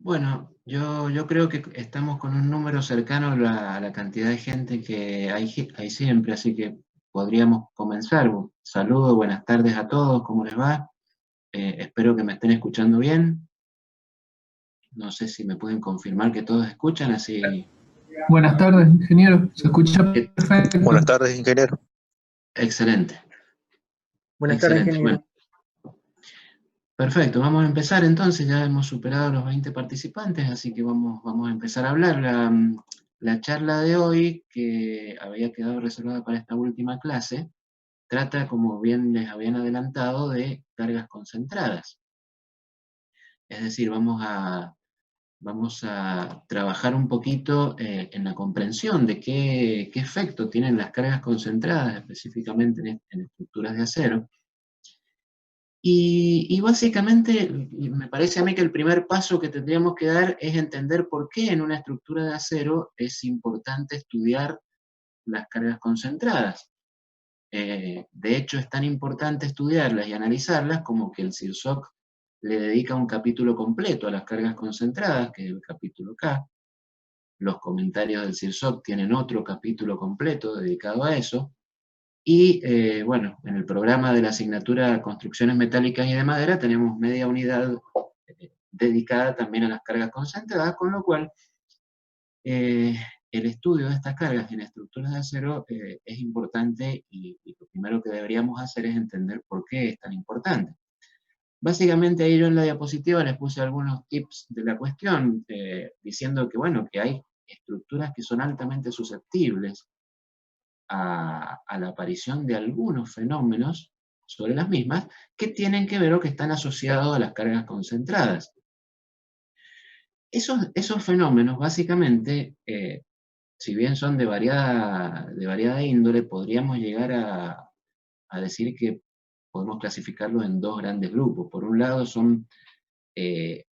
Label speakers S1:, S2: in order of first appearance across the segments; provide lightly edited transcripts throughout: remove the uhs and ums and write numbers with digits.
S1: Bueno, yo creo que estamos con un número cercano a la cantidad de gente que hay siempre, así que podríamos comenzar. Saludos, buenas tardes a todos, ¿cómo les va? Espero que me estén escuchando bien. No sé si me pueden confirmar que todos escuchan, así.
S2: Buenas tardes, ingeniero. Se escucha
S1: eh,
S3: Buenas
S2: perfecto.
S3: tardes, ingeniero.
S1: Excelente,
S4: Buenas tardes,
S1: excelente. Bueno,
S4: ingeniero.
S1: perfecto, vamos a empezar entonces. Ya hemos superado los 20 participantes, así que vamos a empezar a hablar. La charla de hoy, que había quedado reservada para esta última clase, trata, como bien les habían adelantado, de cargas concentradas. Es decir, vamos a trabajar un poquito en la comprensión de qué efecto tienen las cargas concentradas, específicamente en estructuras de acero. Y básicamente, me parece a mí que el primer paso que tendríamos que dar es entender por qué en una estructura de acero es importante estudiar las cargas concentradas. De hecho, es tan importante estudiarlas y analizarlas como que el CIRSOC le dedica un capítulo completo a las cargas concentradas, que es el capítulo K. Los comentarios del CIRSOC tienen otro capítulo completo dedicado a eso. Y bueno, en el programa de la asignatura Construcciones Metálicas y de Madera tenemos media unidad dedicada también a las cargas concentradas, con lo cual eh, el estudio de estas cargas en estructuras de acero es importante y lo primero que deberíamos hacer es entender por qué es tan importante. Básicamente ahí yo en la diapositiva les puse algunos tips de la cuestión, diciendo que bueno, que hay estructuras que son altamente susceptibles a la aparición de algunos fenómenos sobre las mismas que tienen que ver o que están asociados a las cargas concentradas. Esos fenómenos básicamente, si bien son de variada índole, podríamos llegar a decir que podemos clasificarlos en dos grandes grupos. Por un lado son eh,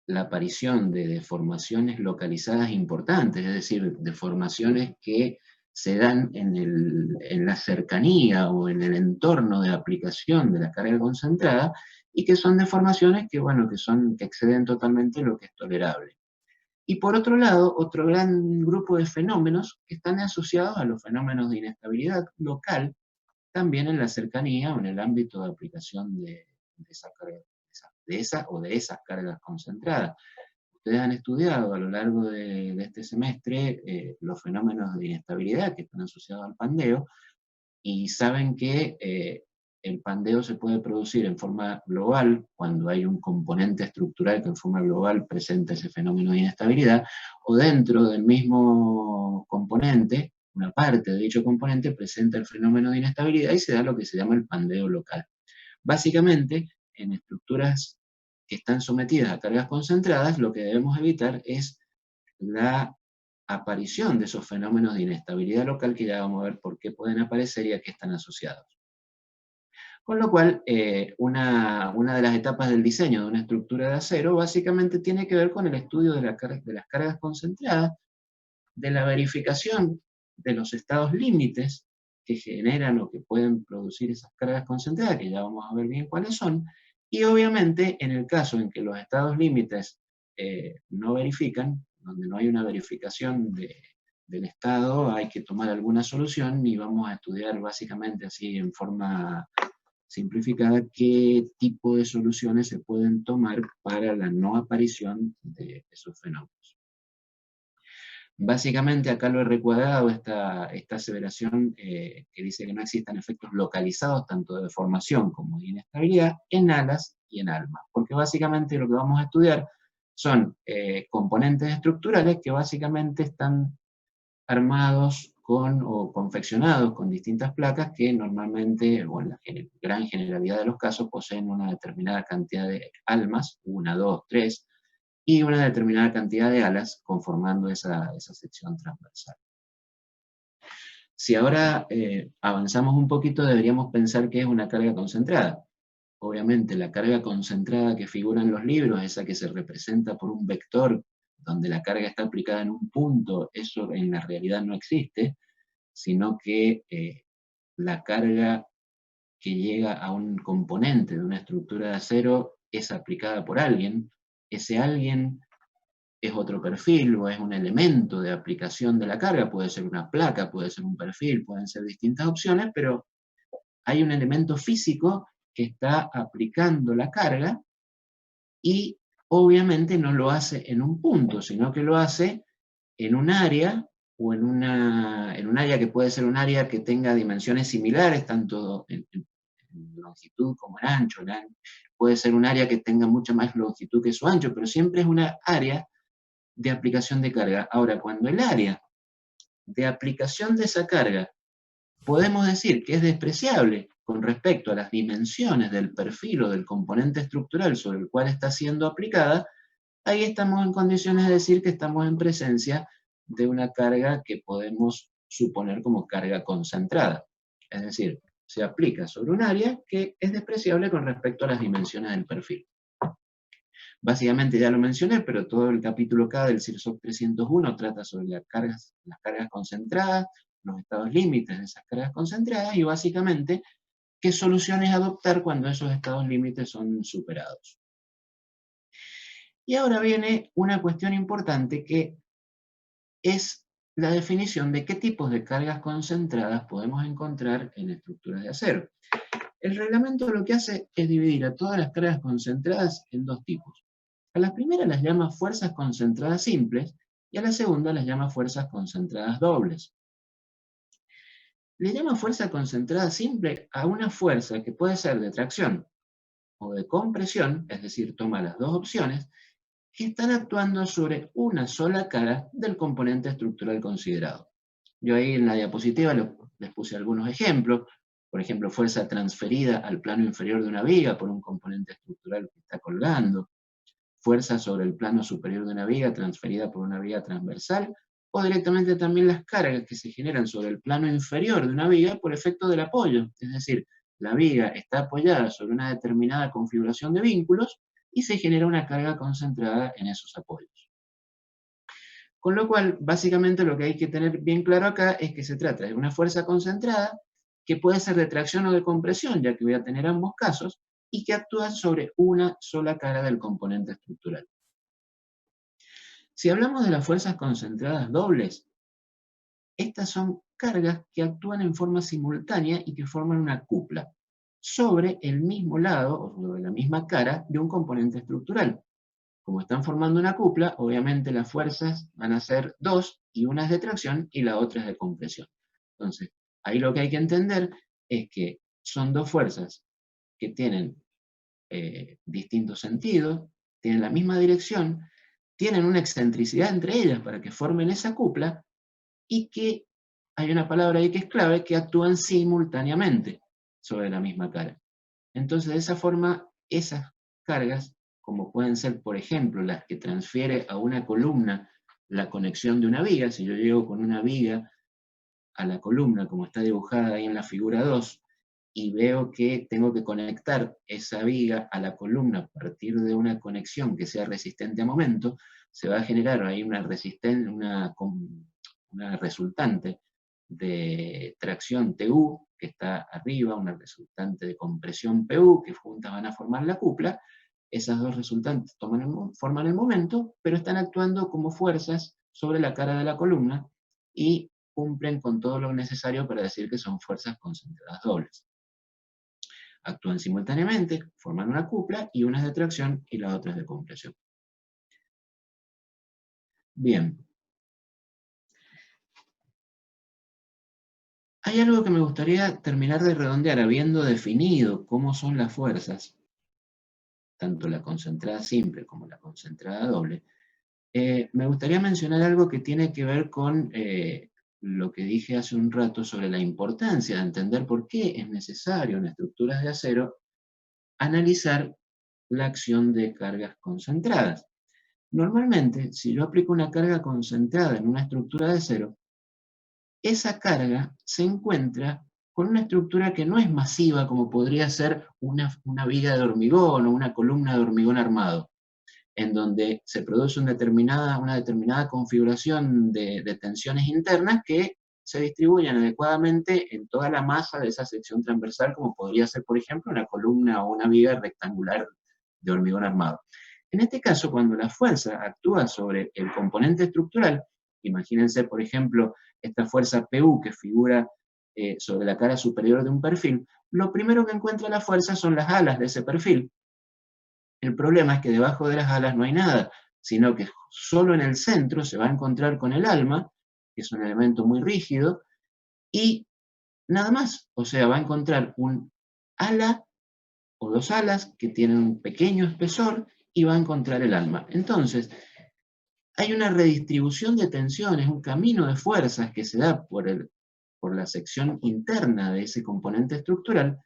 S1: la aparición de deformaciones localizadas importantes, es decir, deformaciones que se dan en la cercanía o en el entorno de aplicación de la carga concentrada y que son deformaciones que, bueno, que exceden totalmente lo que es tolerable. Y por otro lado, otro gran grupo de fenómenos que están asociados a los fenómenos de inestabilidad local, también en la cercanía o en el ámbito de aplicación de esa carga, de esas cargas concentradas. Ustedes han estudiado a lo largo de este semestre los fenómenos de inestabilidad que están asociados al pandeo y saben que el pandeo se puede producir en forma global cuando hay un componente estructural que en forma global presenta ese fenómeno de inestabilidad, o dentro del mismo componente, una parte de dicho componente presenta el fenómeno de inestabilidad y se da lo que se llama el pandeo local. Básicamente, en estructuras que están sometidas a cargas concentradas, lo que debemos evitar es la aparición de esos fenómenos de inestabilidad local, que ya vamos a ver por qué pueden aparecer y a qué están asociados. Con lo cual, una de las etapas del diseño de una estructura de acero básicamente tiene que ver con el estudio de las cargas concentradas, de la verificación de los estados límites que generan o que pueden producir esas cargas concentradas, que ya vamos a ver bien cuáles son, y obviamente en el caso en que los estados límites no verifican, donde no hay una verificación del estado, hay que tomar alguna solución y vamos a estudiar básicamente así en forma simplificada qué tipo de soluciones se pueden tomar para la no aparición de esos fenómenos. Básicamente acá lo he recuadrado, esta aseveración que dice que no existen efectos localizados, tanto de deformación como de inestabilidad, en alas y en almas. Porque básicamente lo que vamos a estudiar son componentes estructurales que básicamente están armados con o confeccionados con distintas placas que normalmente, o en la gran generalidad de los casos, poseen una determinada cantidad de almas, 1, 2, 3, y una determinada cantidad de alas conformando esa sección transversal. Si ahora avanzamos un poquito, deberíamos pensar que es una carga concentrada. Obviamente, la carga concentrada que figura en los libros, esa que se representa por un vector donde la carga está aplicada en un punto, eso en la realidad no existe, sino que la carga que llega a un componente de una estructura de acero es aplicada por alguien. Ese alguien es otro perfil o es un elemento de aplicación de la carga, puede ser una placa, puede ser un perfil, pueden ser distintas opciones, pero hay un elemento físico que está aplicando la carga y obviamente no lo hace en un punto, sino que lo hace en un área o en un área que puede ser un área que tenga dimensiones similares, tanto en longitud como en ancho. Puede ser un área que tenga mucha más longitud que su ancho, pero siempre es una área de aplicación de carga. Ahora, cuando el área de aplicación de esa carga podemos decir que es despreciable con respecto a las dimensiones del perfil o del componente estructural sobre el cual está siendo aplicada, ahí estamos en condiciones de decir que estamos en presencia de una carga que podemos suponer como carga concentrada. Es decir, se aplica sobre un área que es despreciable con respecto a las dimensiones del perfil. Básicamente ya lo mencioné, pero todo el capítulo K del CIRSOC 301 trata sobre las cargas concentradas, los estados límites de esas cargas concentradas y básicamente qué soluciones adoptar cuando esos estados límites son superados. Y ahora viene una cuestión importante que es la definición de qué tipos de cargas concentradas podemos encontrar en estructuras de acero. El reglamento lo que hace es dividir a todas las cargas concentradas en dos tipos. A la primera las llama fuerzas concentradas simples y a la segunda las llama fuerzas concentradas dobles. Le llama fuerza concentrada simple a una fuerza que puede ser de tracción o de compresión, es decir, toma las dos opciones, que están actuando sobre una sola cara del componente estructural considerado. Yo ahí en la diapositiva les puse algunos ejemplos, por ejemplo, fuerza transferida al plano inferior de una viga por un componente estructural que está colgando, fuerza sobre el plano superior de una viga transferida por una viga transversal, o directamente también las cargas que se generan sobre el plano inferior de una viga por efecto del apoyo, es decir, la viga está apoyada sobre una determinada configuración de vínculos y se genera una carga concentrada en esos apoyos. Con lo cual, básicamente lo que hay que tener bien claro acá es que se trata de una fuerza concentrada que puede ser de tracción o de compresión, ya que voy a tener ambos casos, y que actúa sobre una sola cara del componente estructural. Si hablamos de las fuerzas concentradas dobles, estas son cargas que actúan en forma simultánea y que forman una cupla sobre el mismo lado o sobre la misma cara de un componente estructural. Como están formando una cupla, obviamente las fuerzas van a ser dos, y una es de tracción y la otra es de compresión. Entonces, ahí lo que hay que entender es que son dos fuerzas que tienen distintos sentidos, tienen la misma dirección, tienen una excentricidad entre ellas para que formen esa cupla, y que hay una palabra ahí que es clave, que actúan simultáneamente sobre la misma cara. Entonces, de esa forma, esas cargas, como pueden ser, por ejemplo, las que transfiere a una columna la conexión de una viga, si yo llego con una viga a la columna, como está dibujada ahí en la figura 2, y veo que tengo que conectar esa viga a la columna a partir de una conexión que sea resistente a momento, se va a generar ahí una resistencia, una resultante de tracción TU, que está arriba, una resultante de compresión PU, que juntas van a formar la cupla. Esas dos resultantes forman el momento, pero están actuando como fuerzas sobre la cara de la columna y cumplen con todo lo necesario para decir que son fuerzas concentradas dobles. Actúan simultáneamente, forman una cupla, y una es de tracción y la otra es de compresión. Bien. Hay algo que me gustaría terminar de redondear, habiendo definido cómo son las fuerzas, tanto la concentrada simple como la concentrada doble. Me gustaría mencionar algo que tiene que ver con lo que dije hace un rato sobre la importancia de entender por qué es necesario en estructuras de acero analizar la acción de cargas concentradas. Normalmente, si yo aplico una carga concentrada en una estructura de acero, esa carga se encuentra con una estructura que no es masiva como podría ser una viga de hormigón o una columna de hormigón armado, en donde se produce una determinada configuración de tensiones internas que se distribuyen adecuadamente en toda la masa de esa sección transversal, como podría ser, por ejemplo, una columna o una viga rectangular de hormigón armado. En este caso, cuando la fuerza actúa sobre el componente estructural, imagínense, por ejemplo, esta fuerza PU que figura sobre la cara superior de un perfil, lo primero que encuentra la fuerza son las alas de ese perfil. El problema es que debajo de las alas no hay nada, sino que solo en el centro se va a encontrar con el alma, que es un elemento muy rígido, y nada más. O sea, va a encontrar un ala o dos alas que tienen un pequeño espesor y va a encontrar el alma. Entonces, hay una redistribución de tensiones, un camino de fuerzas que se da por la sección interna de ese componente estructural,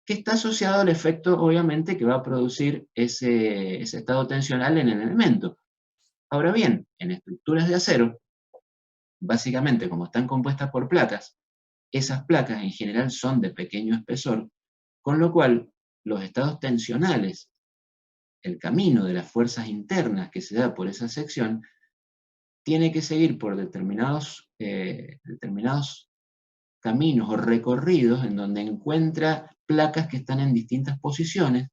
S1: que está asociado al efecto, obviamente, que va a producir ese estado tensional en el elemento. Ahora bien, en estructuras de acero, básicamente como están compuestas por placas, esas placas en general son de pequeño espesor, con lo cual los estados tensionales, el camino de las fuerzas internas que se da por esa sección, tiene que seguir por determinados caminos o recorridos en donde encuentra placas que están en distintas posiciones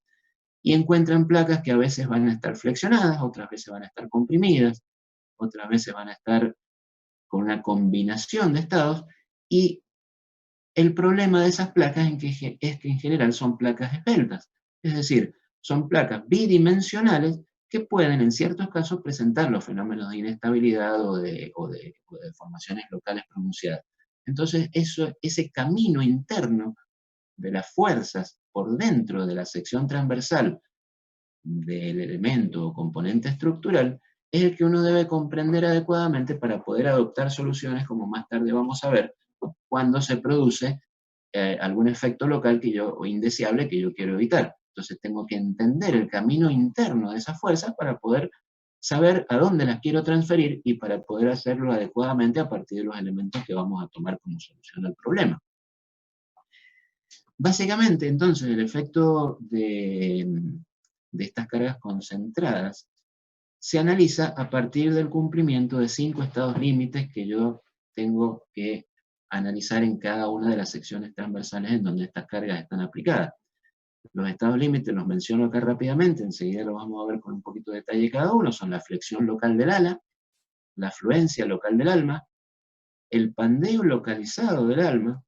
S1: y encuentran placas que a veces van a estar flexionadas, otras veces van a estar comprimidas, otras veces van a estar con una combinación de estados, y el problema de esas placas es que en general son placas esbeltas, es decir, son placas bidimensionales que pueden en ciertos casos presentar los fenómenos de inestabilidad o de deformaciones locales pronunciadas. Entonces, ese camino interno de las fuerzas por dentro de la sección transversal del elemento o componente estructural es el que uno debe comprender adecuadamente para poder adoptar soluciones, como más tarde vamos a ver, cuando se produce algún efecto local o indeseable que yo quiero evitar. Entonces tengo que entender el camino interno de esas fuerzas para poder saber a dónde las quiero transferir y para poder hacerlo adecuadamente a partir de los elementos que vamos a tomar como solución al problema. Básicamente, entonces, el efecto de estas cargas concentradas se analiza a partir del cumplimiento de 5 estados límites que yo tengo que analizar en cada una de las secciones transversales en donde estas cargas están aplicadas. Los estados límites los menciono acá rápidamente, enseguida los vamos a ver con un poquito de detalle cada uno. Son la flexión local del ala, la fluencia local del alma, el pandeo localizado del alma,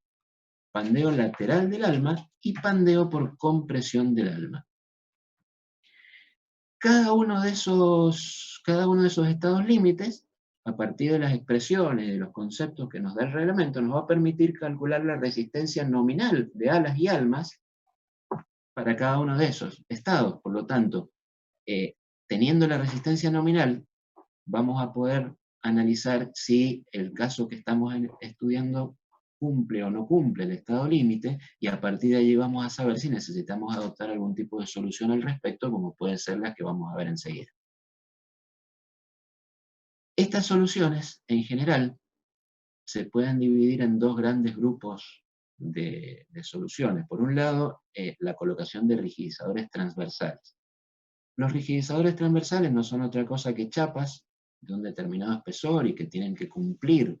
S1: pandeo lateral del alma y pandeo por compresión del alma. Cada uno de esos estados límites, a partir de las expresiones y de los conceptos que nos da el reglamento, nos va a permitir calcular la resistencia nominal de alas y almas para cada uno de esos estados. Por lo tanto, teniendo la resistencia nominal, vamos a poder analizar si el caso que estamos estudiando cumple o no cumple el estado límite, y a partir de allí vamos a saber si necesitamos adoptar algún tipo de solución al respecto, como pueden ser las que vamos a ver enseguida. Estas soluciones, en general, se pueden dividir en dos grandes grupos de soluciones. Por un lado, la colocación de rigidizadores transversales. Los rigidizadores transversales no son otra cosa que chapas de un determinado espesor y que tienen que cumplir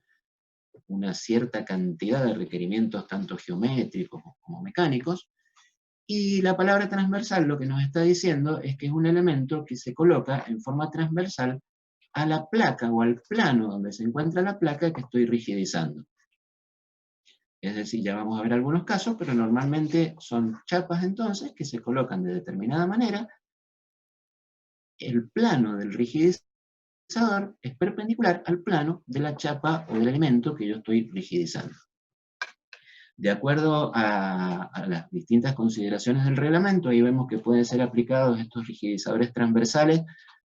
S1: una cierta cantidad de requerimientos tanto geométricos como mecánicos, y la palabra transversal lo que nos está diciendo es que es un elemento que se coloca en forma transversal a la placa o al plano donde se encuentra la placa que estoy rigidizando. Es decir, ya vamos a ver algunos casos, pero normalmente son chapas entonces que se colocan de determinada manera. El plano del rigidizador es perpendicular al plano de la chapa o del elemento que yo estoy rigidizando. De acuerdo a las distintas consideraciones del reglamento, ahí vemos que pueden ser aplicados estos rigidizadores transversales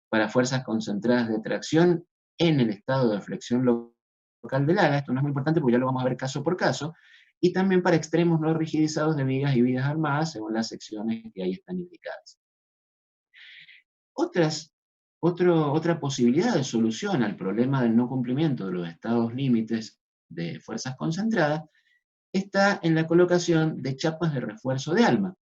S1: para fuerzas concentradas de tracción en el estado de flexión local del ala. Esto no es muy importante porque ya lo vamos a ver caso por caso, y también para extremos no rigidizados de vigas y vigas armadas según las secciones que ahí están indicadas. Otra posibilidad de solución al problema del no cumplimiento de los estados límites de fuerzas concentradas está en la colocación de chapas de refuerzo de alma.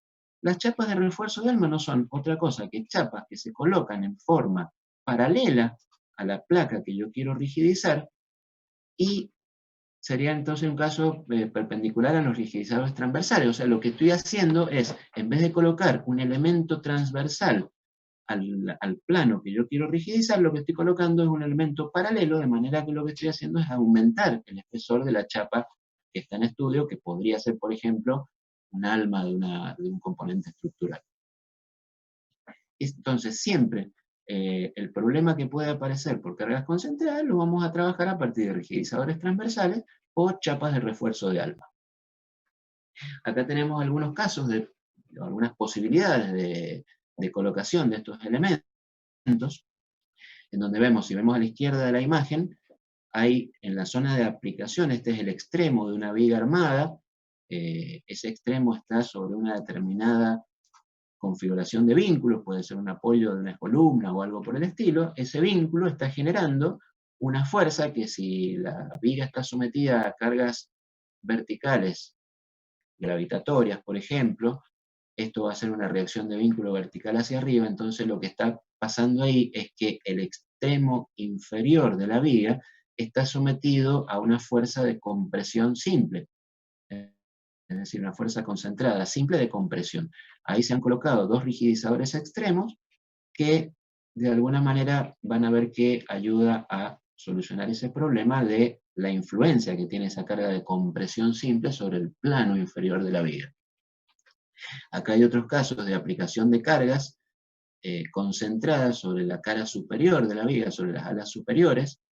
S1: Las chapas de refuerzo de alma no son otra cosa que chapas que se colocan en forma paralela a la placa que yo quiero rigidizar, y sería entonces un caso perpendicular a los rigidizadores transversales. O sea, lo que estoy haciendo es, en vez de colocar un elemento transversal al plano que yo quiero rigidizar, lo que estoy colocando es un elemento paralelo, de manera que lo que estoy haciendo es aumentar el espesor de la chapa que está en estudio, que podría ser, por ejemplo, un alma de un componente estructural. Entonces, siempre el problema que puede aparecer por cargas concentradas lo vamos a trabajar a partir de rigidizadores transversales o chapas de refuerzo de alma. Acá tenemos algunos casos algunas posibilidades de colocación de estos elementos, en donde vemos, si vemos a la izquierda de la imagen, hay en la zona de aplicación, este es el extremo de una viga armada, ese extremo está sobre una determinada configuración de vínculos, puede ser un apoyo de una columna o algo por el estilo. Ese vínculo está generando una fuerza que, si la viga está sometida a cargas verticales gravitatorias, por ejemplo, esto va a ser una reacción de vínculo vertical hacia arriba. Entonces lo que está pasando ahí es que el extremo inferior de la viga está sometido a una fuerza de compresión simple, es decir, una fuerza concentrada simple de compresión. Ahí se han colocado dos rigidizadores extremos que de alguna manera van a ver que ayuda a solucionar ese problema de la influencia que tiene esa carga de compresión simple sobre el plano inferior de la viga. Acá hay otros casos de aplicación de cargas concentradas sobre la cara superior de la viga, sobre las alas superiores,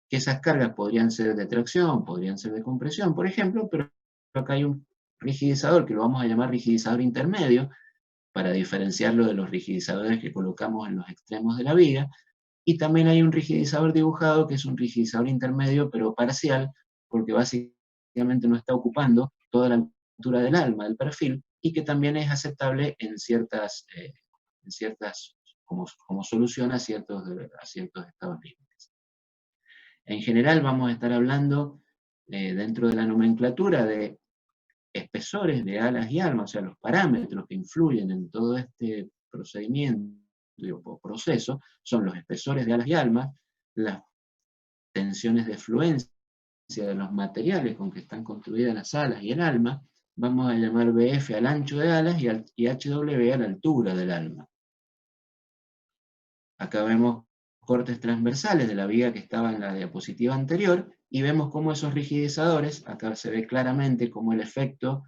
S1: que esas cargas podrían ser de tracción, podrían ser de compresión, por ejemplo, pero acá hay un rigidizador que lo vamos a llamar rigidizador intermedio, para diferenciarlo de los rigidizadores que colocamos en los extremos de la viga, y también hay un rigidizador dibujado que es un rigidizador intermedio, pero parcial, porque básicamente no está ocupando toda la altura del alma, del perfil, y que también es aceptable en ciertas como solución a ciertos estados límites. En general vamos a estar hablando dentro de la nomenclatura de espesores de alas y alma, o sea, los parámetros que influyen en todo este procedimiento o proceso, son los espesores de alas y alma, las tensiones de fluencia de los materiales con que están construidas las alas y el alma. Vamos a llamar BF al ancho de alas y HW a la altura del alma. Acá vemos cortes transversales de la viga que estaba en la diapositiva anterior, y vemos cómo esos rigidizadores, acá se ve claramente cómo el efecto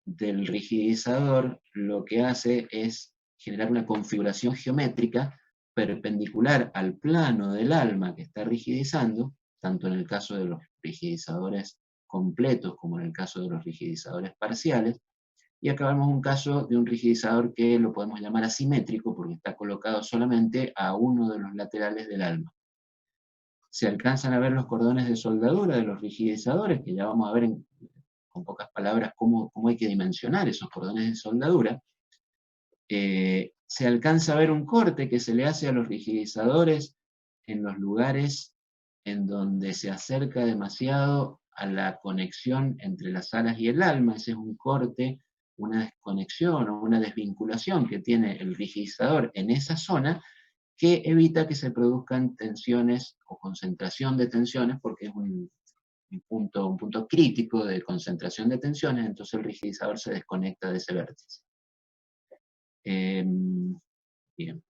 S1: del rigidizador lo que hace es generar una configuración geométrica perpendicular al plano del alma que está rigidizando, tanto en el caso de los rigidizadores completos como en el caso de los rigidizadores parciales. Y acá vemos un caso de un rigidizador que lo podemos llamar asimétrico porque está colocado solamente a uno de los laterales del alma. Se alcanzan a ver los cordones de soldadura de los rigidizadores, que ya vamos a ver con pocas palabras cómo hay que dimensionar esos cordones de soldadura. Se alcanza a ver un corte que se le hace a los rigidizadores en los lugares en donde se acerca demasiado a la conexión entre las alas y el alma. Ese es un corte, una desconexión o una desvinculación que tiene el rigidizador en esa zona, que evita que se produzcan tensiones o concentración de tensiones, porque es un punto crítico de concentración de tensiones. Entonces el rigidizador se desconecta de ese vértice. Bien.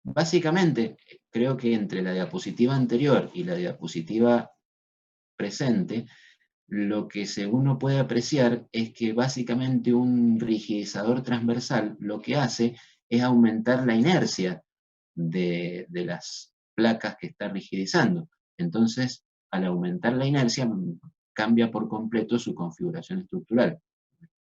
S1: Básicamente, creo que entre la diapositiva anterior y la diapositiva presente, lo que uno puede apreciar es que básicamente un rigidizador transversal lo que hace es aumentar la inercia de las placas que está rigidizando. Entonces, al aumentar la inercia, cambia por completo su configuración estructural.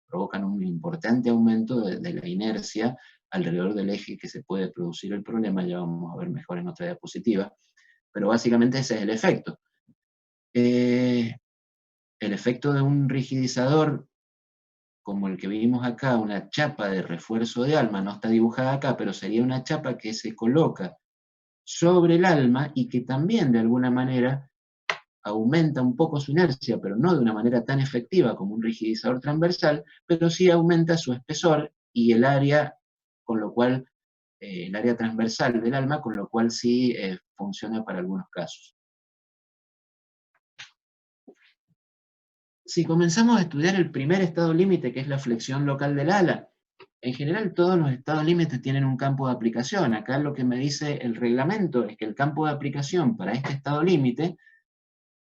S1: Provocan un importante aumento de la inercia alrededor del eje que se puede producir el problema. Ya vamos a ver mejor en otra diapositiva. Pero básicamente ese es el efecto. El efecto de un rigidizador, como el que vimos acá, una chapa de refuerzo de alma, no está dibujada acá, pero sería una chapa que se coloca sobre el alma y que también de alguna manera aumenta un poco su inercia, pero no de una manera tan efectiva como un rigidizador transversal, pero sí aumenta su espesor y el área, con lo cual, el área transversal del alma, con lo cual sí funciona para algunos casos. Si comenzamos a estudiar el primer estado límite, que es la flexión local del ala, en general todos los estados límites tienen un campo de aplicación. Acá lo que me dice el reglamento es que el campo de aplicación para este estado límite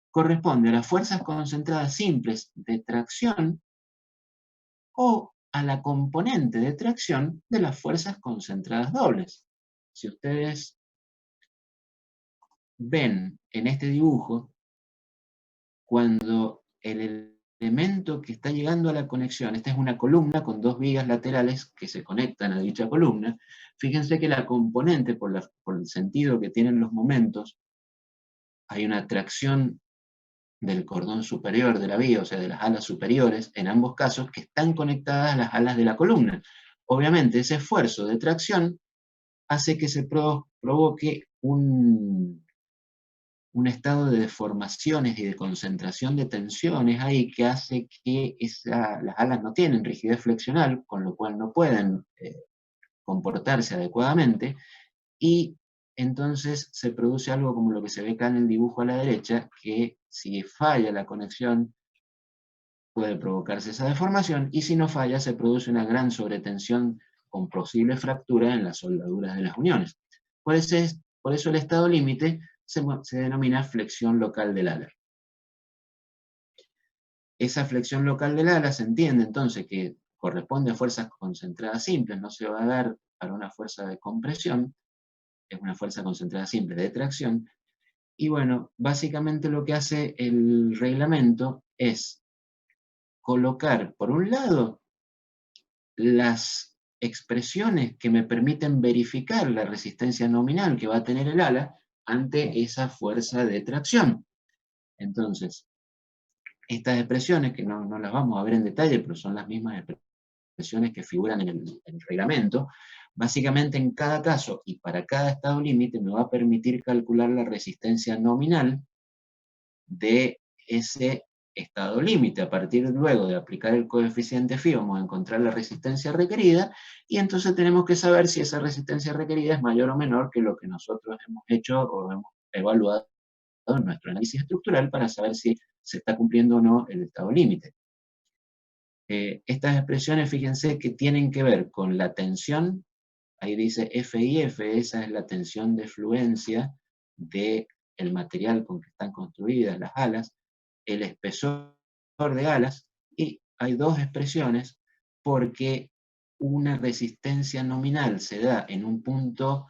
S1: corresponde a las fuerzas concentradas simples de tracción o a la componente de tracción de las fuerzas concentradas dobles. Si ustedes ven en este dibujo, cuando el elemento que está llegando a la conexión, esta es una columna con dos vigas laterales que se conectan a dicha columna, fíjense que la componente, por el sentido que tienen los momentos, hay una tracción del cordón superior de la viga, o sea, de las alas superiores, en ambos casos, que están conectadas a las alas de la columna. Obviamente, ese esfuerzo de tracción hace que se provoque un estado de deformaciones y de concentración de tensiones ahí que hace que las alas no tienen rigidez flexional, con lo cual no pueden comportarse adecuadamente, y entonces se produce algo como lo que se ve acá en el dibujo a la derecha, que si falla la conexión puede provocarse esa deformación, y si no falla se produce una gran sobretensión con posible fractura en las soldaduras de las uniones. Por eso el estado límite se denomina flexión local del ala. Esa flexión local del ala se entiende entonces que corresponde a fuerzas concentradas simples, no se va a dar para una fuerza de compresión, es una fuerza concentrada simple de tracción, y bueno, básicamente lo que hace el reglamento es colocar, por un lado, las expresiones que me permiten verificar la resistencia nominal que va a tener el ala ante esa fuerza de tracción. Entonces, estas expresiones, que no las vamos a ver en detalle, pero son las mismas expresiones que figuran en el reglamento, básicamente en cada caso y para cada estado límite me va a permitir calcular la resistencia nominal de ese estado límite. A partir luego de aplicar el coeficiente phi vamos a encontrar la resistencia requerida, y entonces tenemos que saber si esa resistencia requerida es mayor o menor que lo que nosotros hemos hecho o hemos evaluado en nuestro análisis estructural para saber si se está cumpliendo o no el estado límite. Estas expresiones, fíjense que tienen que ver con la tensión, ahí dice FIF, esa es la tensión de fluencia del material con que están construidas las alas, el espesor de alas, y hay dos expresiones porque una resistencia nominal se da en un punto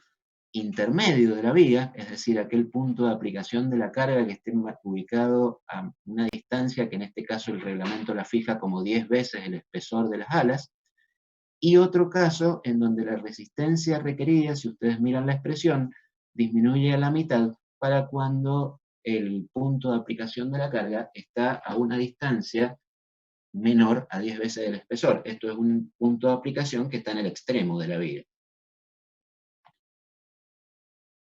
S1: intermedio de la viga, es decir, aquel punto de aplicación de la carga que esté ubicado a una distancia que en este caso el reglamento la fija como 10 veces el espesor de las alas, y otro caso en donde la resistencia requerida, si ustedes miran la expresión, disminuye a la mitad para cuando el punto de aplicación de la carga está a una distancia menor a 10 veces el espesor. Esto es un punto de aplicación que está en el extremo de la viga.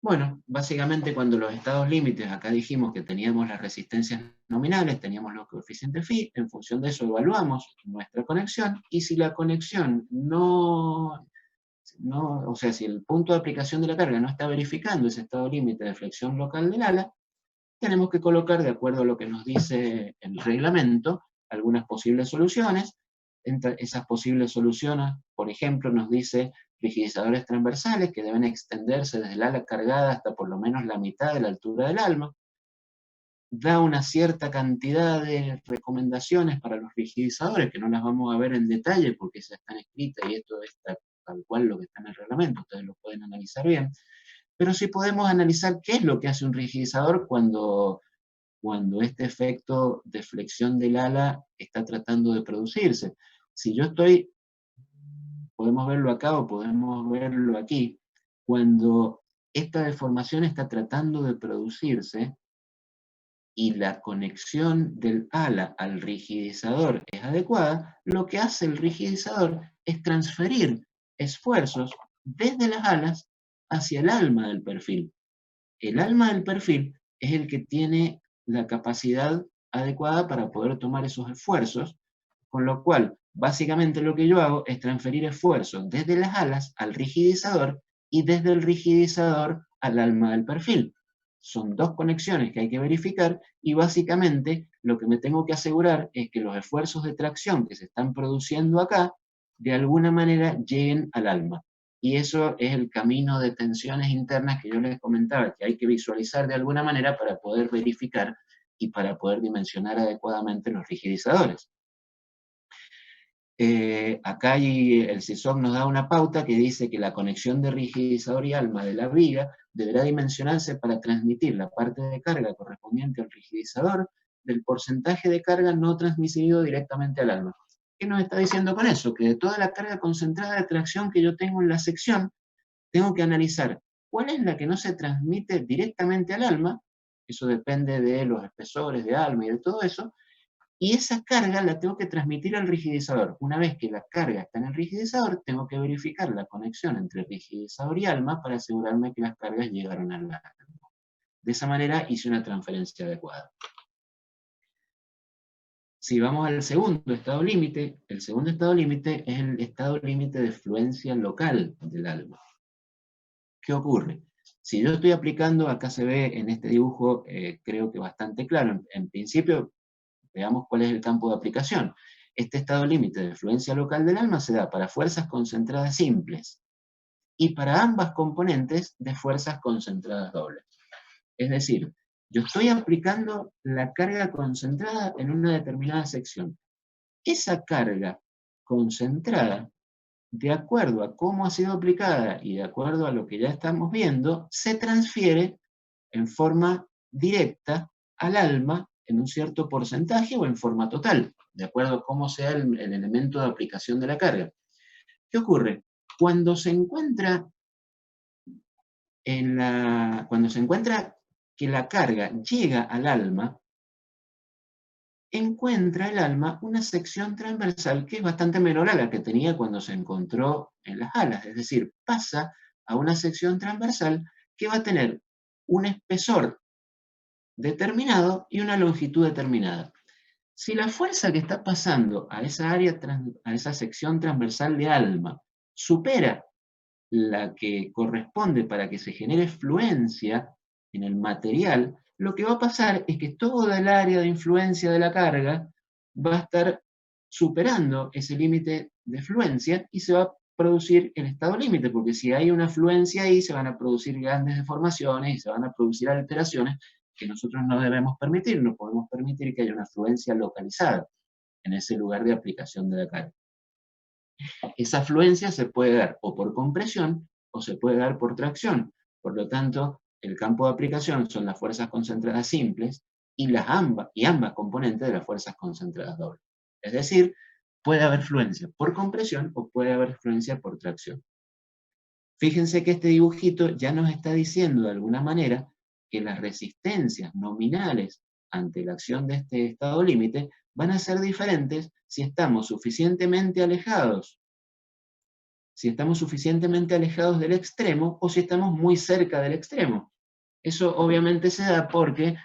S1: Bueno, básicamente cuando los estados límites, acá dijimos que teníamos las resistencias nominales, teníamos los coeficientes phi, en función de eso evaluamos nuestra conexión, y si la conexión o sea, si el punto de aplicación de la carga no está verificando ese estado límite de flexión local del ala, tenemos que colocar, de acuerdo a lo que nos dice el reglamento, algunas posibles soluciones. Entre esas posibles soluciones, por ejemplo, nos dice rigidizadores transversales que deben extenderse desde el ala cargada hasta por lo menos la mitad de la altura del alma. Da una cierta cantidad de recomendaciones para los rigidizadores, que no las vamos a ver en detalle porque ya están escritas y esto está tal cual lo que está en el reglamento, ustedes lo pueden analizar bien. Pero sí podemos analizar qué es lo que hace un rigidizador cuando este efecto de flexión del ala está tratando de producirse. Si yo podemos verlo acá o podemos verlo aquí, cuando esta deformación está tratando de producirse y la conexión del ala al rigidizador es adecuada, lo que hace el rigidizador es transferir esfuerzos desde las alas hacia el alma del perfil. El alma del perfil es el que tiene la capacidad adecuada para poder tomar esos esfuerzos, con lo cual, básicamente lo que yo hago es transferir esfuerzos desde las alas al rigidizador y desde el rigidizador al alma del perfil. Son dos conexiones que hay que verificar y básicamente lo que me tengo que asegurar es que los esfuerzos de tracción que se están produciendo acá de alguna manera lleguen al alma. Y eso es el camino de tensiones internas que yo les comentaba, que hay que visualizar de alguna manera para poder verificar y para poder dimensionar adecuadamente los rigidizadores. Acá el CISOC nos da una pauta que dice que la conexión de rigidizador y alma de la viga deberá dimensionarse para transmitir la parte de carga correspondiente al rigidizador del porcentaje de carga no transmitido directamente al alma. ¿Qué nos está diciendo con eso? Que de toda la carga concentrada de tracción que yo tengo en la sección, tengo que analizar cuál es la que no se transmite directamente al alma, eso depende de los espesores de alma y de todo eso, y esa carga la tengo que transmitir al rigidizador. Una vez que la carga está en el rigidizador, tengo que verificar la conexión entre rigidizador y alma para asegurarme que las cargas llegaron al alma. De esa manera hice una transferencia adecuada. Si vamos al segundo estado límite, el segundo estado límite es el estado límite de fluencia local del alma. ¿Qué ocurre? Si yo estoy aplicando, acá se ve en este dibujo, creo que bastante claro, en principio, veamos cuál es el campo de aplicación. Este estado límite de fluencia local del alma se da para fuerzas concentradas simples y para ambas componentes de fuerzas concentradas dobles. Es decir, yo estoy aplicando la carga concentrada en una determinada sección. Esa carga concentrada, de acuerdo a cómo ha sido aplicada y de acuerdo a lo que ya estamos viendo, se transfiere en forma directa al alma en un cierto porcentaje o en forma total, de acuerdo a cómo sea el elemento de aplicación de la carga. ¿Qué ocurre? Cuando se encuentra que la carga llega al alma, encuentra el alma una sección transversal que es bastante menor a la que tenía cuando se encontró en las alas, es decir, pasa a una sección transversal que va a tener un espesor determinado y una longitud determinada. Si la fuerza que está pasando a esa área, a esa sección transversal de alma, supera la que corresponde para que se genere fluencia en el material, lo que va a pasar es que toda el área de influencia de la carga va a estar superando ese límite de fluencia y se va a producir el estado límite, porque si hay una fluencia ahí se van a producir grandes deformaciones y se van a producir alteraciones que nosotros no debemos permitir, no podemos permitir que haya una fluencia localizada en ese lugar de aplicación de la carga. Esa fluencia se puede dar o por compresión o se puede dar por tracción. Por lo tanto, el campo de aplicación son las fuerzas concentradas simples y ambas componentes de las fuerzas concentradas dobles. Es decir, puede haber fluencia por compresión o puede haber fluencia por tracción. Fíjense que este dibujito ya nos está diciendo de alguna manera que las resistencias nominales ante la acción de este estado límite van a ser diferentes si estamos suficientemente alejados del extremo o si estamos muy cerca del extremo. Eso obviamente se da porque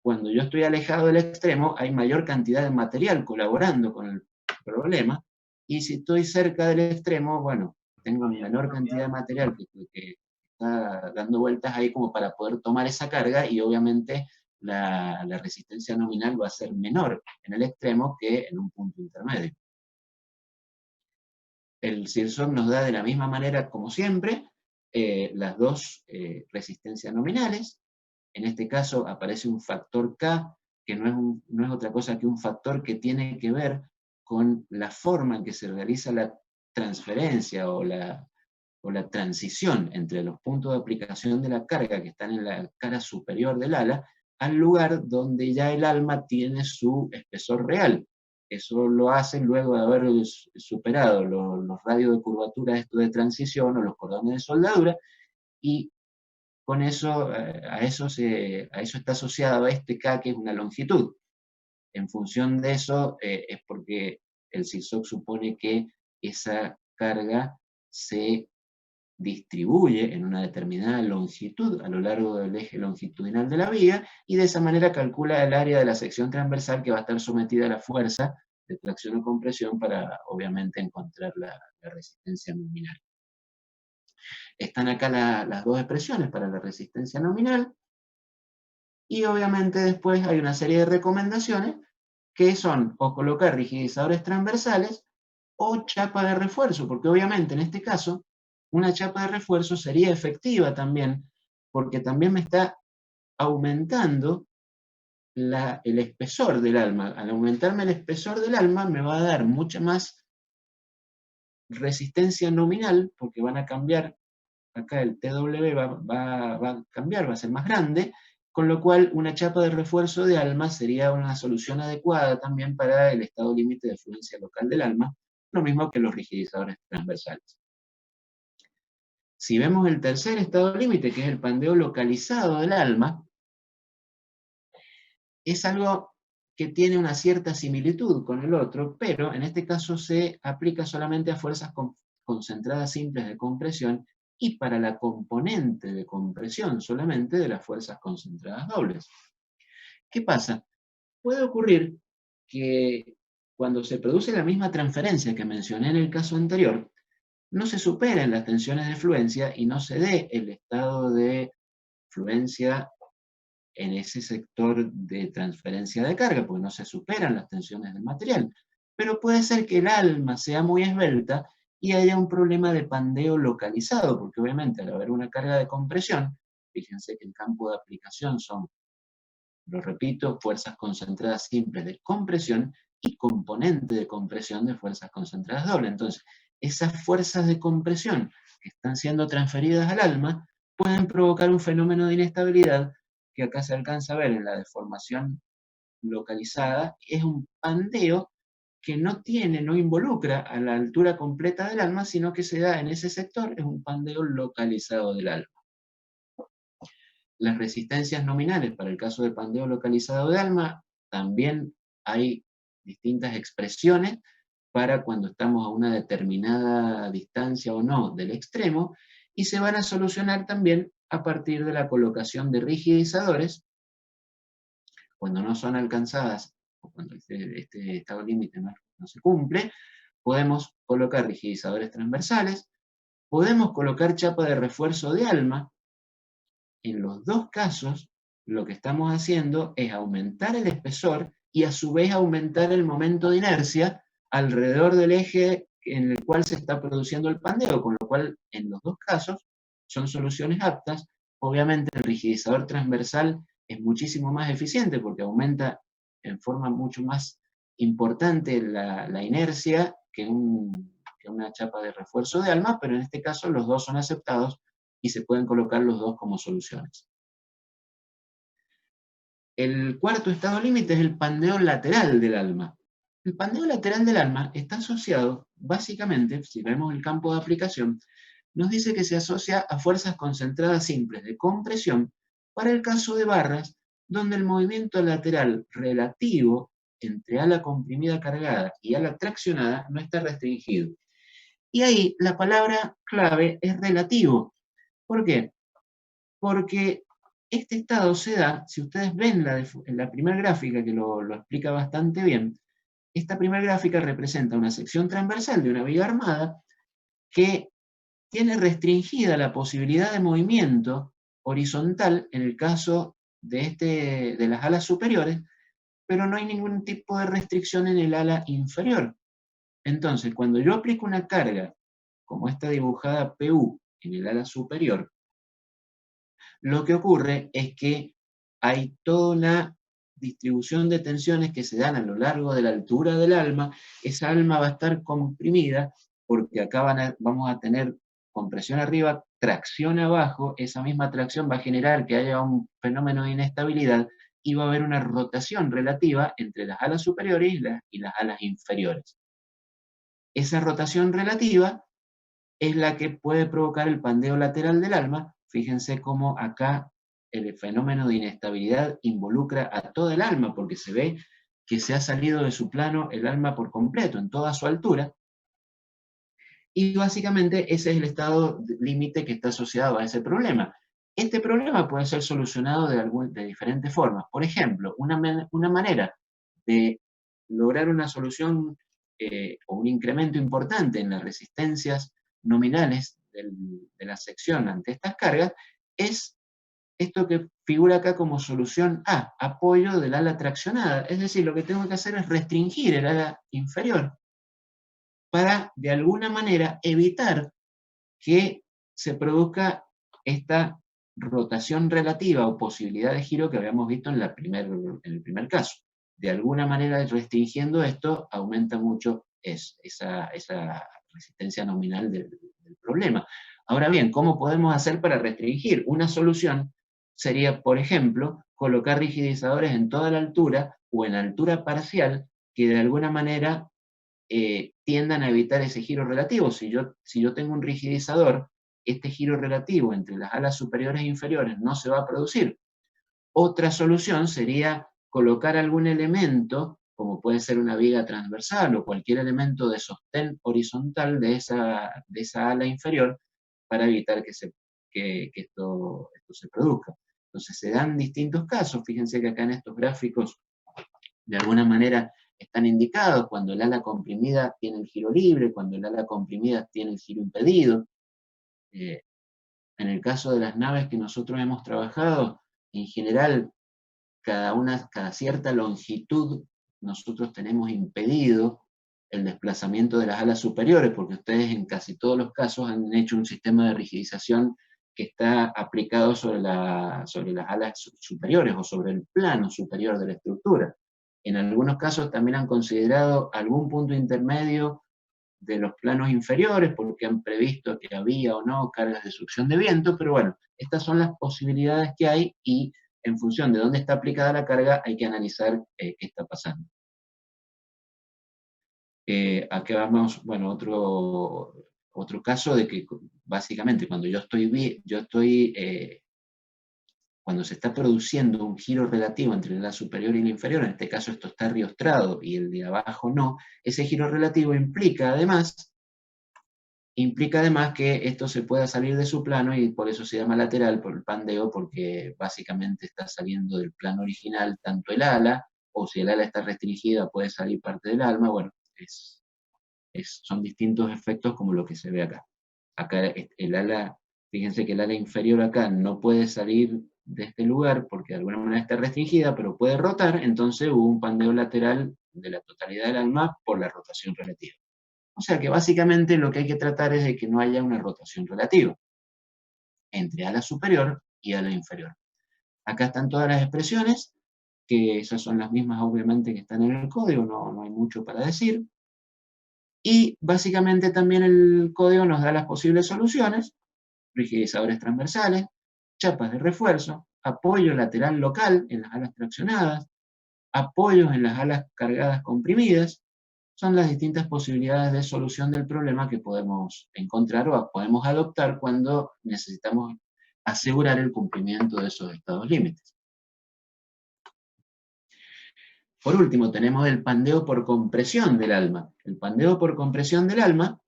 S1: cuando yo estoy alejado del extremo hay mayor cantidad de material colaborando con el problema, y si estoy cerca del extremo, bueno, tengo menor cantidad de material que está dando vueltas ahí como para poder tomar esa carga, y obviamente la resistencia nominal va a ser menor en el extremo que en un punto intermedio. El CIRSOC nos da de la misma manera, como siempre, las dos resistencias nominales. En este caso aparece un factor K, que no es otra cosa que un factor que tiene que ver con la forma en que se realiza la transferencia o la transición entre los puntos de aplicación de la carga que están en la cara superior del ala al lugar donde ya el alma tiene su espesor real. Eso lo hacen luego de haber superado los radios de curvatura de transición o los cordones de soldadura, y con eso, a eso está asociado a este K, que es una longitud. En función de eso es porque el CIRSOC supone que esa carga se distribuye en una determinada longitud a lo largo del eje longitudinal de la viga, y de esa manera calcula el área de la sección transversal que va a estar sometida a la fuerza de tracción o compresión para, obviamente, encontrar la resistencia nominal. Están acá las dos expresiones para la resistencia nominal, y obviamente después hay una serie de recomendaciones que son o colocar rigidizadores transversales o chapa de refuerzo, porque obviamente en este caso una chapa de refuerzo sería efectiva también, porque también me está aumentando el espesor del alma. Al aumentarme el espesor del alma me va a dar mucha más resistencia nominal, porque van a cambiar, acá el TW va a cambiar, va a ser más grande, con lo cual una chapa de refuerzo de alma sería una solución adecuada también para el estado límite de fluencia local del alma, lo mismo que los rigidizadores transversales. Si vemos el tercer estado límite, que es el pandeo localizado del alma, es algo que tiene una cierta similitud con el otro, pero en este caso se aplica solamente a fuerzas concentradas simples de compresión y para la componente de compresión solamente de las fuerzas concentradas dobles. ¿Qué pasa? Puede ocurrir que cuando se produce la misma transferencia que mencioné en el caso anterior, no se superen las tensiones de fluencia y no se dé el estado de fluencia en ese sector de transferencia de carga, porque no se superan las tensiones del material. Pero puede ser que el alma sea muy esbelta y haya un problema de pandeo localizado, porque obviamente al haber una carga de compresión, fíjense que el campo de aplicación son, lo repito, fuerzas concentradas simples de compresión y componente de compresión de fuerzas concentradas dobles. Entonces, esas fuerzas de compresión que están siendo transferidas al alma pueden provocar un fenómeno de inestabilidad que acá se alcanza a ver en la deformación localizada. Es un pandeo que no involucra a la altura completa del alma, sino que se da en ese sector, es un pandeo localizado del alma. Las resistencias nominales para el caso de pandeo localizado de alma, también hay distintas expresiones para cuando estamos a una determinada distancia o no del extremo, y se van a solucionar también a partir de la colocación de rigidizadores, cuando no son alcanzadas, o cuando este estado límite no se cumple, podemos colocar rigidizadores transversales, podemos colocar chapa de refuerzo de alma. En los dos casos, lo que estamos haciendo es aumentar el espesor y a su vez aumentar el momento de inercia alrededor del eje en el cual se está produciendo el pandeo, con lo cual en los dos casos son soluciones aptas. Obviamente el rigidizador transversal es muchísimo más eficiente porque aumenta en forma mucho más importante la inercia que una chapa de refuerzo de alma, pero en este caso los dos son aceptados y se pueden colocar los dos como soluciones. El cuarto estado límite es el pandeo lateral del alma. El pandeo lateral del alma está asociado, básicamente, si vemos el campo de aplicación, nos dice que se asocia a fuerzas concentradas simples de compresión para el caso de barras, donde el movimiento lateral relativo entre ala comprimida cargada y ala traccionada no está restringido. Y ahí la palabra clave es relativo. ¿Por qué? Porque este estado se da, si ustedes ven en la primera gráfica, que lo explica bastante bien, esta primera gráfica representa una sección transversal de una viga armada que tiene restringida la posibilidad de movimiento horizontal en el caso de las alas superiores, pero no hay ningún tipo de restricción en el ala inferior. Entonces, cuando yo aplico una carga, como esta dibujada PU en el ala superior, lo que ocurre es que hay toda una distribución de tensiones que se dan a lo largo de la altura del alma. Esa alma va a estar comprimida porque acá vamos a tener compresión arriba, tracción abajo. Esa misma tracción va a generar que haya un fenómeno de inestabilidad y va a haber una rotación relativa entre las alas superiores y las alas inferiores. Esa rotación relativa es la que puede provocar el pandeo lateral del alma. Fíjense cómo acá el fenómeno de inestabilidad involucra a todo el alma, porque se ve que se ha salido de su plano el alma por completo, en toda su altura. Y básicamente ese es el estado límite que está asociado a ese problema. Este problema puede ser solucionado de diferentes formas. Por ejemplo, una manera de lograr una solución o un incremento importante en las resistencias nominales de la sección ante estas cargas es esto que figura acá como solución A, apoyo del ala traccionada. Es decir, lo que tengo que hacer es restringir el ala inferior. para, de alguna manera, evitar que se produzca esta rotación relativa o posibilidad de giro que habíamos visto en el primer caso. De alguna manera, restringiendo esto, aumenta mucho esa resistencia nominal del problema. Ahora bien, ¿cómo podemos hacer para restringir? Una solución sería, por ejemplo, colocar rigidizadores en toda la altura o en altura parcial que de alguna manera tiendan a evitar ese giro relativo. Si yo tengo un rigidizador, este giro relativo entre las alas superiores e inferiores no se va a producir. Otra solución sería colocar algún elemento, como puede ser una viga transversal o cualquier elemento de sostén horizontal de esa ala inferior, para evitar que esto se produzca. Entonces se dan distintos casos. Fíjense que acá en estos gráficos, de alguna manera, están indicados cuando el ala comprimida tiene el giro libre, cuando el ala comprimida tiene el giro impedido. En el caso de las naves que nosotros hemos trabajado, en general, cada cierta longitud, nosotros tenemos impedido el desplazamiento de las alas superiores, porque ustedes en casi todos los casos han hecho un sistema de rigidización que está aplicado sobre las alas superiores o sobre el plano superior de la estructura. En algunos casos también han considerado algún punto intermedio de los planos inferiores, porque han previsto que había o no cargas de succión de viento, pero bueno, estas son las posibilidades que hay y en función de dónde está aplicada la carga hay que analizar qué está pasando. Aquí vamos, bueno, otro caso de que básicamente cuando cuando se está produciendo un giro relativo entre la superior y la inferior, en este caso esto está riostrado y el de abajo no, ese giro relativo implica además que esto se pueda salir de su plano y por eso se llama lateral, por el pandeo, porque básicamente está saliendo del plano original tanto el ala, o si el ala está restringida puede salir parte del alma. Bueno, son distintos efectos como lo que se ve acá. Acá el ala, fíjense que el ala inferior acá no puede salir de este lugar porque de alguna manera está restringida, pero puede rotar, entonces hubo un pandeo lateral de la totalidad del alma por la rotación relativa. O sea que básicamente lo que hay que tratar es de que no haya una rotación relativa entre ala superior y ala inferior. Acá están todas las expresiones, que esas son las mismas obviamente que están en el código, no hay mucho para decir. Y básicamente también el código nos da las posibles soluciones: rigidizadores transversales, chapas de refuerzo, apoyo lateral local en las alas traccionadas, apoyos en las alas cargadas comprimidas. Son las distintas posibilidades de solución del problema que podemos encontrar o podemos adoptar cuando necesitamos asegurar el cumplimiento de esos estados límites. Por último, tenemos el pandeo por compresión del alma. El pandeo por compresión del alma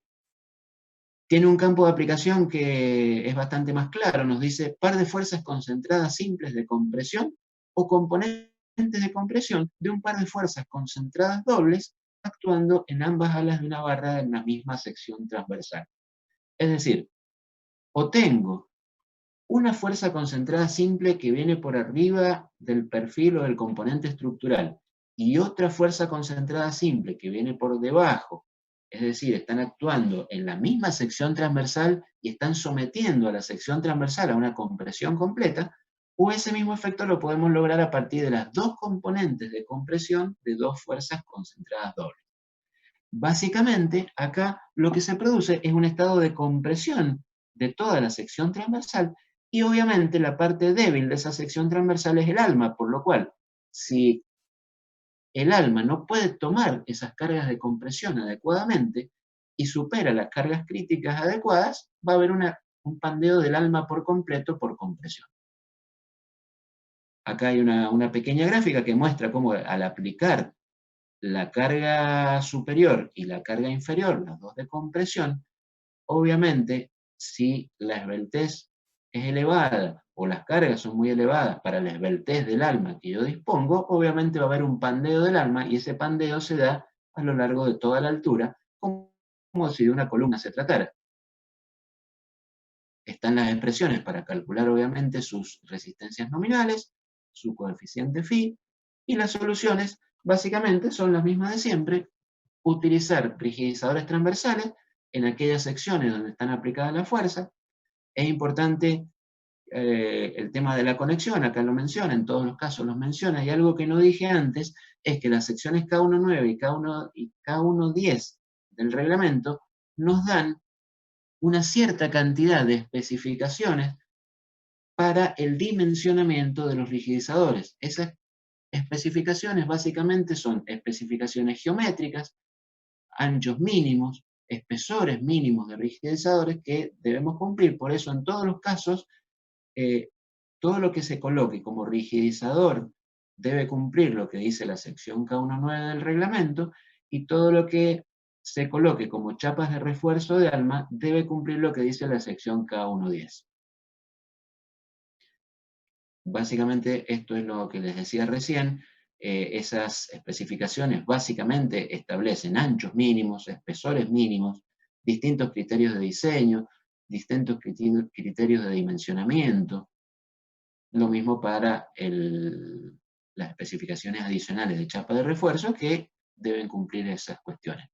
S1: tiene un campo de aplicación que es bastante más claro. Nos dice par de fuerzas concentradas simples de compresión o componentes de compresión de un par de fuerzas concentradas dobles actuando en ambas alas de una barra en la misma sección transversal. Es decir, o tengo una fuerza concentrada simple que viene por arriba del perfil o del componente estructural y otra fuerza concentrada simple que viene por debajo, es decir, están actuando en la misma sección transversal y están sometiendo a la sección transversal a una compresión completa, o ese mismo efecto lo podemos lograr a partir de las dos componentes de compresión de dos fuerzas concentradas dobles. Básicamente, acá lo que se produce es un estado de compresión de toda la sección transversal y obviamente la parte débil de esa sección transversal es el alma, por lo cual, si el alma no puede tomar esas cargas de compresión adecuadamente y supera las cargas críticas adecuadas, va a haber un pandeo del alma por completo por compresión. Acá hay una pequeña gráfica que muestra cómo al aplicar la carga superior y la carga inferior, las dos de compresión, obviamente, si la esbeltez es elevada o las cargas son muy elevadas para la esbeltez del alma que yo dispongo, obviamente va a haber un pandeo del alma y ese pandeo se da a lo largo de toda la altura, como si de una columna se tratara. Están las expresiones para calcular obviamente sus resistencias nominales, su coeficiente phi, y las soluciones básicamente son las mismas de siempre. utilizar rigidizadores transversales en aquellas secciones donde están aplicadas la fuerza. Es importante el tema de la conexión, acá lo menciona, en todos los casos los menciona, y algo que no dije antes es que las secciones K19 y K110 del reglamento nos dan una cierta cantidad de especificaciones para el dimensionamiento de los rigidizadores. Esas especificaciones básicamente son especificaciones geométricas, anchos mínimos, espesores mínimos de rigidizadores que debemos cumplir. Por eso, en todos los casos, todo lo que se coloque como rigidizador debe cumplir lo que dice la sección K19 del reglamento, y todo lo que se coloque como chapas de refuerzo de alma debe cumplir lo que dice la sección K110. Básicamente esto es lo que les decía recién. Esas especificaciones básicamente establecen anchos mínimos, espesores mínimos, distintos criterios de diseño, distintos criterios de dimensionamiento. Lo mismo para las especificaciones adicionales de chapa de refuerzo que deben cumplir esas cuestiones.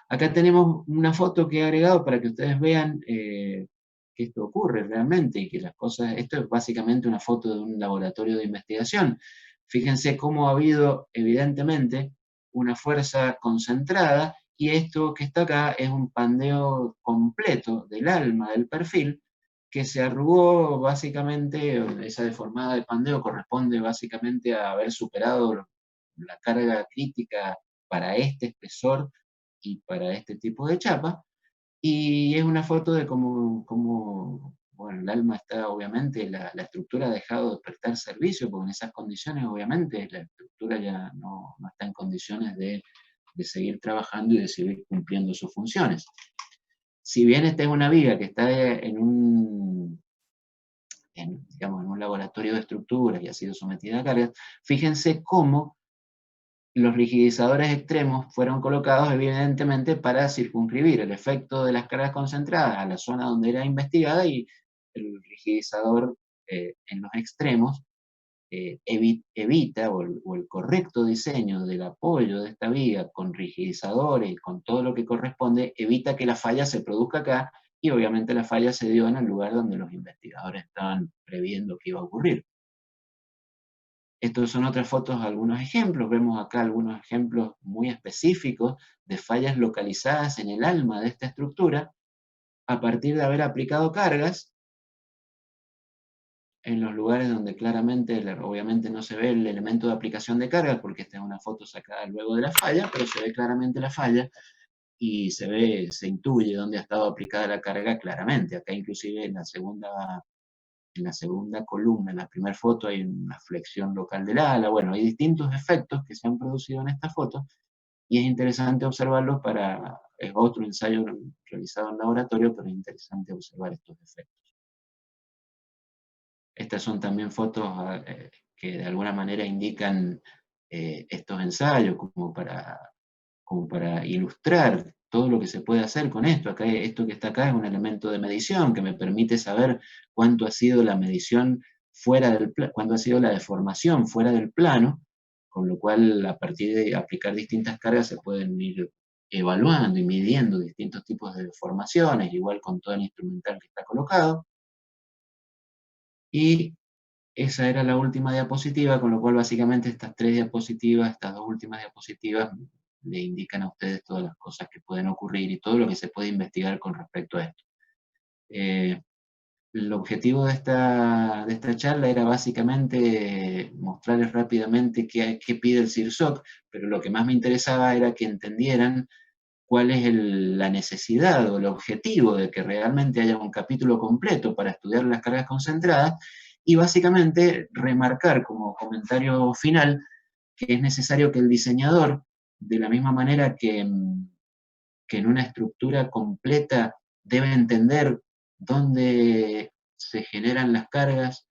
S1: Acá tenemos una foto que he agregado para que ustedes vean que esto ocurre realmente y que las cosas, esto es básicamente una foto de un laboratorio de investigación. Fíjense cómo ha habido evidentemente una fuerza concentrada, y esto que está acá es un pandeo completo del alma del perfil que se arrugó básicamente. Esa deformada de pandeo corresponde básicamente a haber superado la carga crítica para este espesor y para este tipo de chapa, y es una foto de cómo bueno, el alma está, obviamente, la estructura ha dejado de prestar servicio, porque en esas condiciones, obviamente, la estructura ya no está en condiciones de seguir trabajando y de seguir cumpliendo sus funciones. Si bien esta es una viga que está digamos, en un laboratorio de estructuras y ha sido sometida a cargas, fíjense cómo los rigidizadores extremos fueron colocados evidentemente para circunscribir el efecto de las cargas concentradas a la zona donde era investigada, y el rigidizador en los extremos evita, o el correcto diseño del apoyo de esta viga con rigidizadores y con todo lo que corresponde, evita que la falla se produzca acá, y obviamente la falla se dio en el lugar donde los investigadores estaban previendo que iba a ocurrir. Estos son otras fotos, algunos ejemplos. Vemos acá algunos ejemplos muy específicos de fallas localizadas en el alma de esta estructura a partir de haber aplicado cargas en los lugares donde claramente, obviamente no se ve el elemento de aplicación de cargas, porque esta es una foto sacada luego de la falla, pero se ve claramente la falla y se intuye dónde ha estado aplicada la carga claramente. Acá inclusive en la segunda columna, en la primera foto, hay una flexión local del ala. Bueno, hay distintos efectos que se han producido en esta foto, y es interesante observarlos es otro ensayo realizado en laboratorio, pero es interesante observar estos efectos. Estas son también fotos que de alguna manera indican estos ensayos como para ilustrar todo lo que se puede hacer con esto. Acá, esto que está acá es un elemento de medición que me permite saber cuánto ha sido la medición cuánto ha sido la deformación fuera del plano, con lo cual a partir de aplicar distintas cargas se pueden ir evaluando y midiendo distintos tipos de deformaciones, igual con todo el instrumental que está colocado. Y esa era la última diapositiva, con lo cual básicamente estas dos últimas diapositivas le indican a ustedes todas las cosas que pueden ocurrir y todo lo que se puede investigar con respecto a esto. El objetivo de esta charla era básicamente mostrarles rápidamente qué pide el CIRSOC, pero lo que más me interesaba era que entendieran cuál es la necesidad o el objetivo de que realmente haya un capítulo completo para estudiar las cargas concentradas, y básicamente remarcar como comentario final que es necesario que el diseñador, de la misma manera que en una estructura completa debe entender dónde se generan las cargas,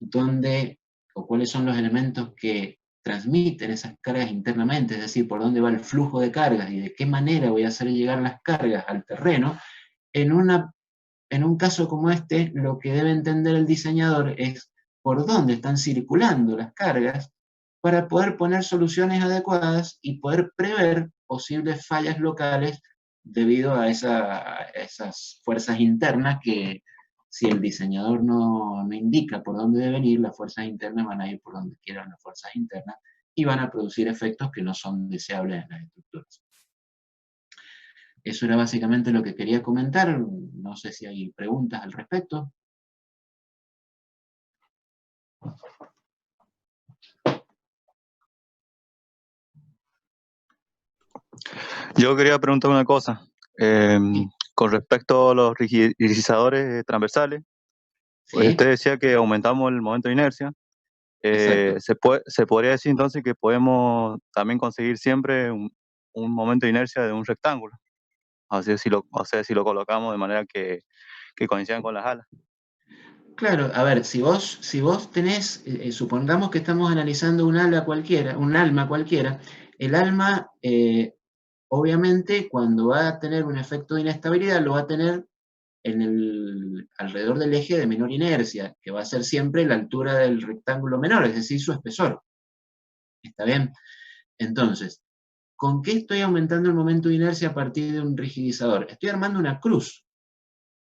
S1: dónde o cuáles son los elementos que transmiten esas cargas internamente, es decir, por dónde va el flujo de cargas y de qué manera voy a hacer llegar las cargas al terreno. En un caso como este, lo que debe entender el diseñador es por dónde están circulando las cargas para poder poner soluciones adecuadas y poder prever posibles fallas locales debido a esas fuerzas internas que, si el diseñador no indica por dónde deben ir, las fuerzas internas van a ir por donde quieran las fuerzas internas y van a producir efectos que no son deseables en las estructuras. Eso era básicamente lo que quería comentar. No sé si hay preguntas al respecto.
S3: Yo quería preguntar una cosa.
S1: Sí.
S3: Con respecto a los rigidizadores transversales, pues
S1: Sí,
S3: usted decía que aumentamos el momento de inercia.
S1: exacto.
S3: Se podría decir entonces que podemos también conseguir siempre un momento de inercia de un rectángulo. O sea, si lo colocamos de manera que coincidan con las alas.
S1: Claro, a ver, si vos tenés, supongamos que estamos analizando un alma cualquiera, el alma, obviamente, cuando va a tener un efecto de inestabilidad, lo va a tener alrededor del eje de menor inercia, que va a ser siempre la altura del rectángulo menor, es decir, su espesor. ¿Está bien? Entonces, ¿con qué estoy aumentando el momento de inercia a partir de un rigidizador? Estoy armando una cruz,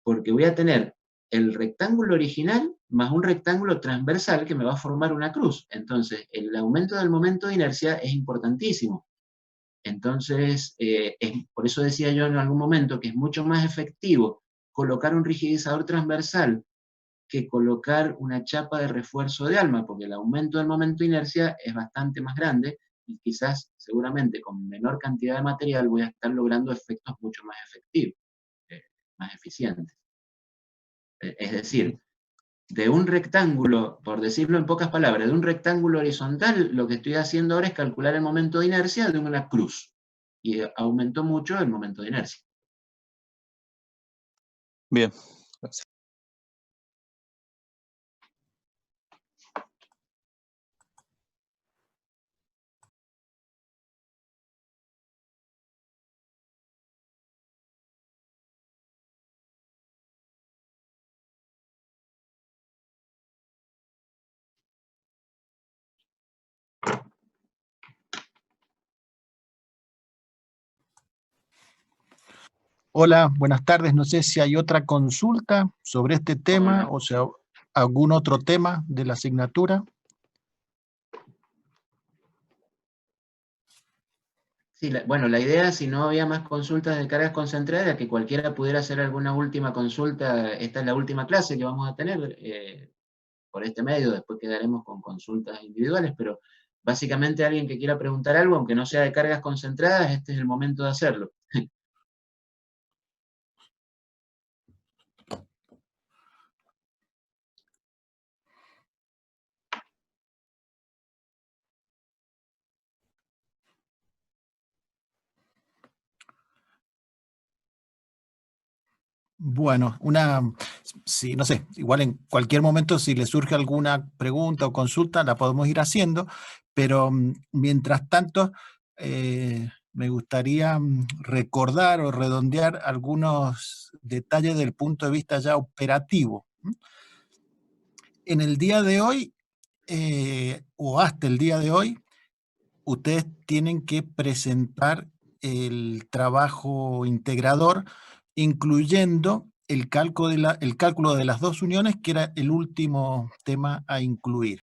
S1: porque voy a tener el rectángulo original más un rectángulo transversal que me va a formar una cruz. Entonces, el aumento del momento de inercia es importantísimo. Entonces, por eso decía yo en algún momento que es mucho más efectivo colocar un rigidizador transversal que colocar una chapa de refuerzo de alma, porque el aumento del momento de inercia es bastante más grande y quizás, seguramente, con menor cantidad de material voy a estar logrando efectos mucho más efectivos, más eficientes. Es decir, de un rectángulo, por decirlo en pocas palabras, de un rectángulo horizontal, lo que estoy haciendo ahora es calcular el momento de inercia de una cruz. Y aumentó mucho el momento de inercia.
S3: Bien, gracias.
S5: Hola, buenas tardes. No sé si hay otra consulta sobre este tema o sea, algún otro tema de la asignatura.
S1: Sí, bueno, la idea, si no había más consultas de cargas concentradas, era que cualquiera pudiera hacer alguna última consulta. Esta es la última clase que vamos a tener por este medio, después quedaremos con consultas individuales, pero básicamente alguien que quiera preguntar algo, aunque no sea de cargas concentradas, este es el momento de hacerlo.
S5: Bueno, sí, no sé, igual en cualquier momento si le surge alguna pregunta o consulta la podemos ir haciendo, pero mientras tanto me gustaría recordar o redondear algunos detalles del punto de vista ya operativo. En el día de hoy, o hasta el día de hoy, ustedes tienen que presentar el trabajo integrador, incluyendo el cálculo de las dos uniones, que era el último tema a incluir.